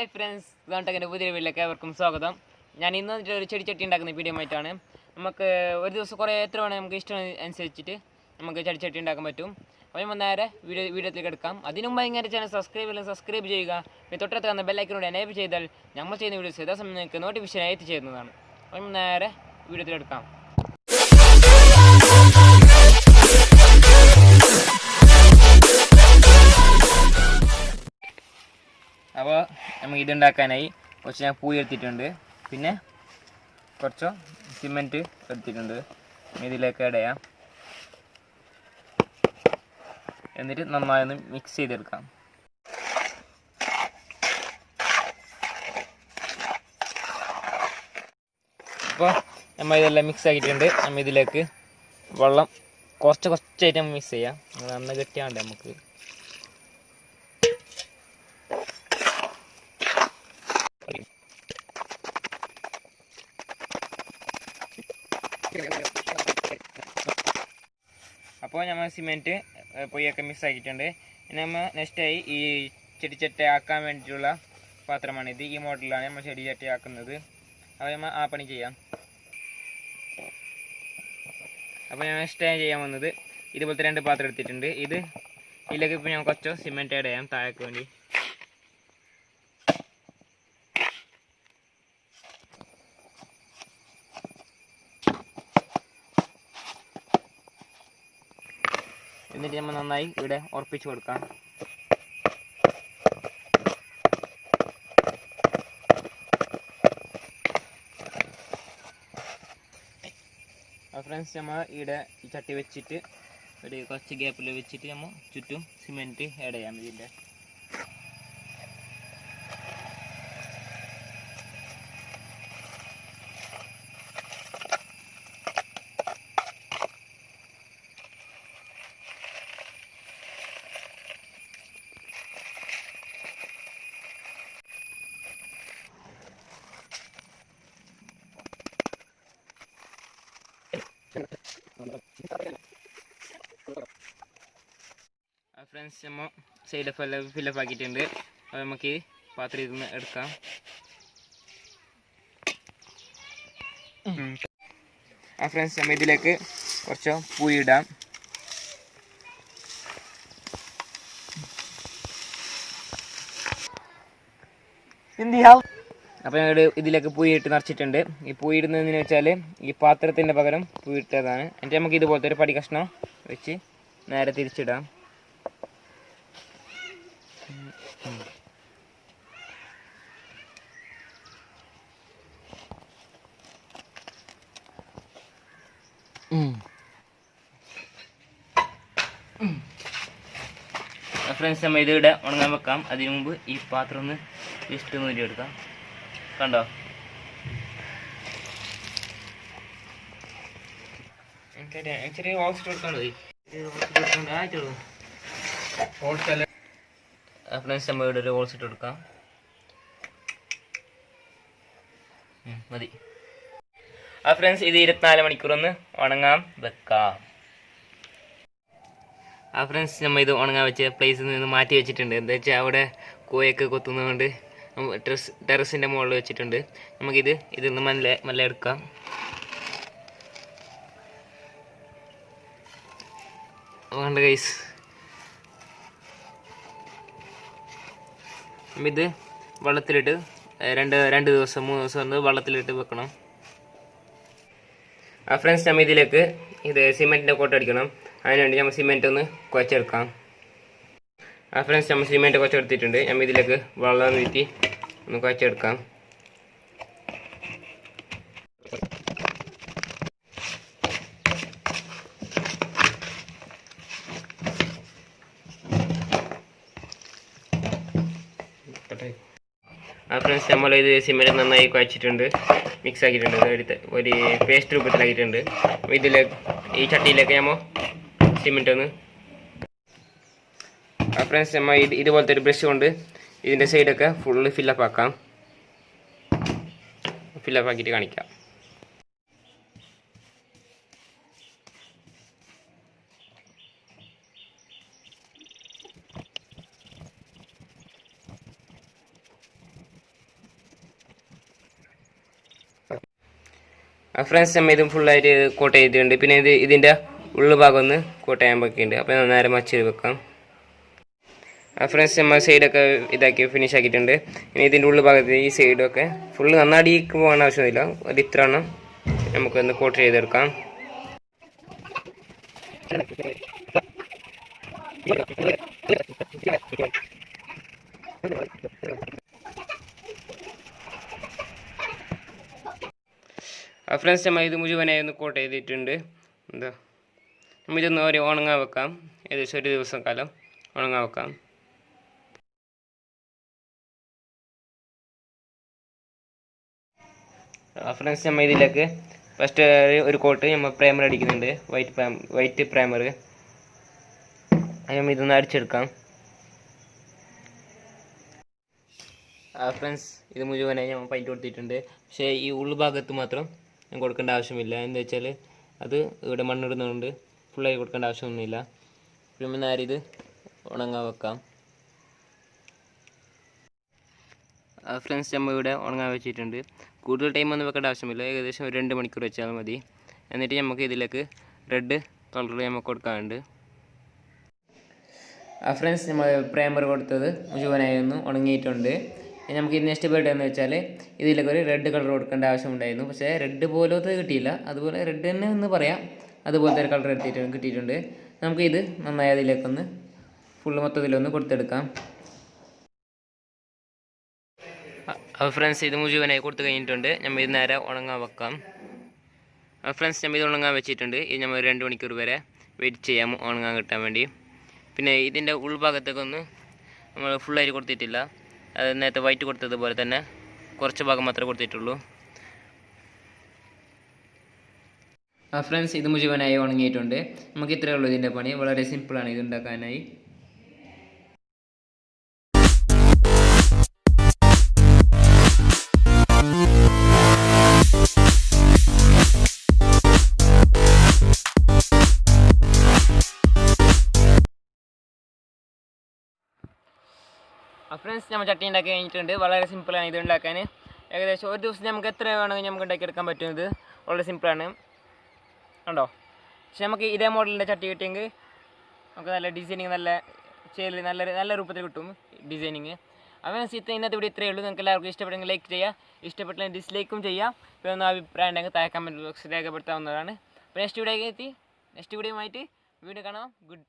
Hi friends, ഗോണ്ടകൻ്റെ പുതിയ വീട്ടിലേക്ക് ഏവർക്കും സ്വാഗതം. ഞാൻ ഇന്ന് ഒരു ചെടിച്ചട്ടി ഉണ്ടാക്കുന്ന വീഡിയോ ആയിട്ടാണ്. നമുക്ക് ഒരു ദിവസം കുറേ എത്ര വേണം നമുക്ക് ഇഷ്ടം അനുസരിച്ചിട്ട് നമുക്ക് ചെടിച്ചട്ടി ഉണ്ടാക്കാൻ പറ്റും. അപ്പോൾ നമ്മൾ നേരെ വീഡിയോത്തിലേക്ക് എടുക്കാം. അതിനു മുമ്പ് ഇങ്ങനെ ചാനൽ സബ്സ്ക്രൈബ് ചെയ്യുക. പിന്നെ തൊട്ടടുത്ത് വന്ന ബെല്ലൈക്കനോട് എനേബിൾ ചെയ്താൽ നമ്മൾ ചെയ്യുന്ന വീഡിയോസ് യഥാസമയം നിങ്ങൾക്ക് നോട്ടിഫിക്കേഷൻ എത്തിച്ചേരുന്നതാണ്. അപ്പോൾ നമ്മൾ നേരെ വീഡിയോത്തിലെടുക്കാം. അപ്പോൾ നമുക്ക് ഇതുണ്ടാക്കാനായി കുറച്ച് ഞാൻ പൂയി എടുത്തിട്ടുണ്ട്, പിന്നെ കുറച്ച് സിമെൻറ്റ് എടുത്തിട്ടുണ്ട്. ഇതിലേക്ക് ആഡ് ചെയ്യാം. എന്നിട്ട് നന്നായി ഒന്ന് മിക്സ് ചെയ്തെടുക്കാം. അപ്പോൾ നമ്മൾ ഇതെല്ലാം മിക്സ് ആക്കിയിട്ടുണ്ട്. നമ്മൾ ഇതിലേക്ക് വെള്ളം കുറച്ചായിട്ട് മിക്സ് ചെയ്യാം. നന്ന കെട്ടിയാണ്ട് നമുക്ക് അപ്പോൾ നമ്മൾ സിമെൻറ്റ് പൊയ്യൊക്കെ മിക്സ് ആക്കിയിട്ടുണ്ട്. ഇനി നമ്മൾ നെക്സ്റ്റായി ഈ ചെടിച്ചട്ടി ആക്കാൻ വേണ്ടിയിട്ടുള്ള പാത്രമാണിത്. ഈ മോഡലിലാണ് നമ്മൾ ചെടിച്ചട്ടി ആക്കുന്നത്. അപ്പോൾ നമ്മൾ ആ പണി ചെയ്യാം. അപ്പോൾ ഞാൻ നെക്സ്റ്റ് ചെയ്യാൻ വന്നത് ഇതുപോലത്തെ 2 പാത്രം എടുത്തിട്ടുണ്ട്. ഇതിലേക്ക് ഇപ്പോൾ ഞാൻ കുറച്ച് സിമെൻറ്റ് ആഡ് ചെയ്യാം താഴേക്ക് വേണ്ടി. എന്നിട്ട് നമ്മൾ നന്നായി ഇവിടെ ഉറപ്പിച്ച് കൊടുക്കാം. ഫ്രണ്ട്സ്, നമ്മൾ ഇവിടെ ഈ ചട്ടി വെച്ചിട്ട് ഒരു കുറച്ച് ഗ്യാപ്പിൽ വെച്ചിട്ട് നമ്മൾ ചുറ്റും സിമെൻറ്റ് ആഡ് ചെയ്യാം. ഇതിൻ്റെ ഫ്രണ്ട്സ്, നമ്മൾ സൈഡ് ഫില്ലപ്പ് ആക്കിയിട്ടുണ്ട്. അപ്പോൾ നമുക്ക് ഈ പാത്രം ഇതിൽ നിന്ന് എടുക്കാം. ഫ്രണ്ട്സ്, നമ്മൾ ഇതിലേക്ക് കുറച്ച് പൂയി ഇടാം. അപ്പോൾ ഞങ്ങൾ ഇതിലേക്ക് പൂയി ഇട്ട് നിറച്ചിട്ടുണ്ട്. ഈ പൂയി ഇടുന്നതെന്ന് വെച്ചാൽ ഈ പാത്രത്തിൻ്റെ പകരം പൂയി ഇട്ടതാണ്. എന്നിട്ട് നമുക്ക് ഇതുപോലത്തെ ഒരു പടി കഷ്ണം വെച്ച് നേരെ തിരിച്ചിടാം. ഫ്രണ്ട്സ്, നമ്മൾ ഇതിവിടെ ഉണങ്ങാൻ വെക്കാം. അതിനു മുമ്പ് ഈ പാത്രം ഒന്ന് ജസ്റ്റ് നൂരി എടുക്കാം. കണ്ടോ? ചെറിയ ഓക്സിറ്റ് കൊടുക്കാണ്ട് ഫ്രണ്ട്സ്, നമ്മൾ ഇവിടെ ഒരു ഓൾസിറ്റ് എടുക്കാം. മതി. ഫ്രണ്ട്സ്, ഇത് 24 മണിക്കൂറൊന്ന് ഉണങ്ങാൻ വെക്കാം. ഫ്രണ്ട്സ്, നമ്മൾ ഇത് ഉണങ്ങാൻ വെച്ച പ്ലേസിൽ നിന്ന് മാറ്റി വെച്ചിട്ടുണ്ട്. എന്താ വെച്ചാൽ അവിടെ കോയൊക്കെ കൊത്തുന്നതുകൊണ്ട് ടെറസിൻ്റെ മുകളിൽ വെച്ചിട്ടുണ്ട്. ഇതിന്ന് മെല്ലെ എടുക്കാം. വേണ്ട ഗൈസ്, ഇത് വെള്ളത്തിലിട്ട് 2 ദിവസം 3 ദിവസം വെള്ളത്തിലിട്ട് വെക്കണം. ഫ്രണ്ട്സ്, നമ്മൾ ഇതിലേക്ക് സിമെൻറ്റിൻ്റെ കോട്ട് അടിക്കണം. അതിനുവേണ്ടി നമ്മൾ സിമെൻറ്റ് ഒന്ന് കുഴച്ചെടുക്കാം. ഫ്രണ്ട്സ്, നമ്മൾ സിമെൻറ്റ് കുഴച്ചെടുത്തിട്ടുണ്ട്. നമ്മൾ ഇതിലേക്ക് വെള്ളം വീറ്റി ഒന്ന് കുഴച്ചെടുക്കാം. ഫ്രണ്ട്സ്, നമ്മൾ ഇത് സിമെൻറ്റ് നന്നായി കുഴച്ചിട്ടുണ്ട്, മിക്സ് ആക്കിയിട്ടുണ്ട്, ഒരു പേസ്റ്റ് രൂപത്തിലാക്കിയിട്ടുണ്ട്. ഈ ചട്ടിയിലേക്ക് നമ്മൾ സിമെൻറ്റ് ഒന്ന് ഫ്രണ്ട്സ്, നമ്മൾ ഇതുപോലത്തെ ഒരു ബ്രഷ് കൊണ്ട് ഇതിൻ്റെ സൈഡൊക്കെ ഫുള്ള് ഫില്ലപ്പ് ആക്കാം. ഫില്ലപ്പ് ആക്കിയിട്ട് കാണിക്കാം. ഫ്രണ്ട്സ് നമ്മൾ ഇതും ഫുള്ളായിട്ട് കോട്ട് ചെയ്തിട്ടുണ്ട്. പിന്നെ ഇതിൻ്റെ ഉള്ളുഭാഗം ഒന്ന് കോട്ട് ചെയ്യാൻ ബാക്കിയുണ്ട്. അപ്പോൾ നേരെ മച്ച് വെക്കാം. ഫ്രണ്ട്സ് നമ്മൾ സൈഡൊക്കെ ഇതാക്കി ഫിനിഷ് ആക്കിയിട്ടുണ്ട്. ഇനി ഇതിൻ്റെ ഉള്ളുഭാഗത്ത് ഈ സൈഡൊക്കെ ഫുള്ള് നന്നാടിക്ക് പോകാൻ ആവശ്യമില്ല, അത് ഇത്ര എണ്ണം നമുക്കൊന്ന് കോട്ട് ചെയ്തെടുക്കാം. ഫ്രണ്ട്സ് നമ്മൾ ഇത് മുഴുവനായി ഒന്ന് കോട്ട് ചെയ്തിട്ടുണ്ട്. എന്താ നമ്മൾ ഇതൊന്ന് ഒരു ഉണങ്ങാൻ വെക്കാം, ഏകദേശം ഒരു ദിവസം കാലം ഉണങ്ങാൻ വെക്കാം. ഫ്രണ്ട്സ് നമ്മൾ ഇതിലേക്ക് ഫസ്റ്റ് ഒരു കോട്ട് നമ്മൾ പ്രൈമർ അടിക്കുന്നുണ്ട്, വൈറ്റ് പ്രൈമർ. അത് നമ്മൾ ഇതൊന്ന് അടിച്ചെടുക്കാം. ഫ്രണ്ട്സ് ഇത് മുഴുവനായി നമ്മൾ പെയിൻറ്റ് കൊടുത്തിട്ടുണ്ട്. പക്ഷേ ഈ ഉൾഭാഗത്ത് മാത്രം ഞാൻ കൊടുക്കേണ്ട ആവശ്യമില്ല. എന്താ വെച്ചാൽ അത് ഇവിടെ മണ്ണിടുന്നതുകൊണ്ട് ഫുള്ളായി കൊടുക്കേണ്ട ആവശ്യമൊന്നുമില്ല. പിന്നെ നേരെ ഇത് ഉണങ്ങാൻ വെക്കാം. ഫ്രണ്ട്സ് നമ്മൾ ഇവിടെ ഉണങ്ങാൻ വെച്ചിട്ടുണ്ട്. കൂടുതൽ ടൈമൊന്നും വെക്കേണ്ട ആവശ്യമില്ല, ഏകദേശം ഒരു 2 മണിക്കൂർ വെച്ചാൽ മതി. എന്നിട്ട് നമുക്ക് ഇതിലേക്ക് റെഡ് കളർ നമുക്ക് കൊടുക്കാനുണ്ട്. ഫ്രണ്ട്സ് നമ്മൾ പ്രൈമർ കൊടുത്തത് മുഴുവനായി ഒന്ന് ഉണങ്ങിയിട്ടുണ്ട്. നമുക്ക് ഇതിന് ഇഷ്ടപ്പെട്ടതെന്ന് വെച്ചാൽ ഇതിലേക്ക് ഒരു റെഡ് കളർ കൊടുക്കേണ്ട ആവശ്യമുണ്ടായിരുന്നു. പക്ഷേ റെഡ് പോലത്തെ കിട്ടിയില്ല, അതുപോലെ റെഡ് തന്നെ എന്ന് പറയാം, അതുപോലത്തെ ഒരു കളർ കിട്ടിയിട്ടുണ്ട്. നമുക്ക് ഇത് നന്നായി അതിലേക്കൊന്ന് ഫുള്ള് മൊത്തത്തിലൊന്ന് കൊടുത്തെടുക്കാം. ഫ്രണ്ട്സ് ഇത് മുഴുവനായി കൊടുത്തു കഴിഞ്ഞിട്ടുണ്ട്. നമ്മൾ ഇത് നേരെ ഉണങ്ങാൻ വെക്കാം. ഫ്രണ്ട്സ് നമ്മൾ ഇത് ഉണങ്ങാൻ വെച്ചിട്ടുണ്ട്. ഇത് നമ്മൾ 2 മണിക്കൂർ വരെ വെയിറ്റ് ചെയ്യാം ഉണങ്ങാൻ കിട്ടാൻ വേണ്ടി. പിന്നെ ഇതിൻ്റെ ഉൾഭാഗത്തേക്കൊന്ന് നമ്മൾ ഫുള്ളായിട്ട് കൊടുത്തിട്ടില്ല, അത് നേരത്തെ വൈറ്റ് കൊടുത്തതുപോലെ തന്നെ കുറച്ച് ഭാഗം മാത്രമേ കൊടുത്തിട്ടുള്ളൂ. ഫ്രണ്ട്സ് ഇത് മുഴുവനായി ഉണങ്ങിയിട്ടുണ്ട്. നമുക്ക് ഇത്രയേ ഉള്ളൂ ഇതിൻ്റെ പണി. വളരെ സിമ്പിളാണ് ഇത് ഉണ്ടാക്കാനായി. ഫ്രണ്ട്സ് നമ്മൾ ചട്ടി ഉണ്ടാക്കി കഴിഞ്ഞിട്ടുണ്ട്. വളരെ സിമ്പിളാണ് ഇത് ഉണ്ടാക്കാൻ. ഏകദേശം ഒരു ദിവസം നമുക്ക് എത്ര വേണമെങ്കിൽ നമുക്ക് ഉണ്ടാക്കിയെടുക്കാൻ പറ്റും. ഇത് വളരെ സിമ്പിളാണ് കണ്ടോ. പക്ഷെ നമുക്ക് ഇതേ മോഡലിൻ്റെ ചട്ടി കിട്ടിയെങ്കിൽ നമുക്ക് നല്ല ഡിസൈനിങ്, നല്ല ചേല്, നല്ല രൂപത്തിൽ കിട്ടും ഡിസൈനിങ്. അങ്ങനെ ഇന്നത്തെ ഇവിടെ ഇത്രയേ ഉള്ളൂ. നിങ്ങൾക്ക് എല്ലാവർക്കും ഇഷ്ടപ്പെട്ടെങ്കിൽ ലൈക്ക് ചെയ്യുക, ഇഷ്ടപ്പെട്ടില്ലെങ്കിൽ ഡിസ്ലൈക്കും ചെയ്യുക. പിന്നെ ഒന്ന് അഭിപ്രായം ഉണ്ടെങ്കിൽ താഴെ കമൻറ്റ് ബോക്സിൽ രേഖപ്പെടുത്താവുന്നതാണ്. അപ്പോൾ നെക്സ്റ്റ് വീഡിയോയുമായിട്ട് വീണ്ടും കാണാം. ഗുഡ്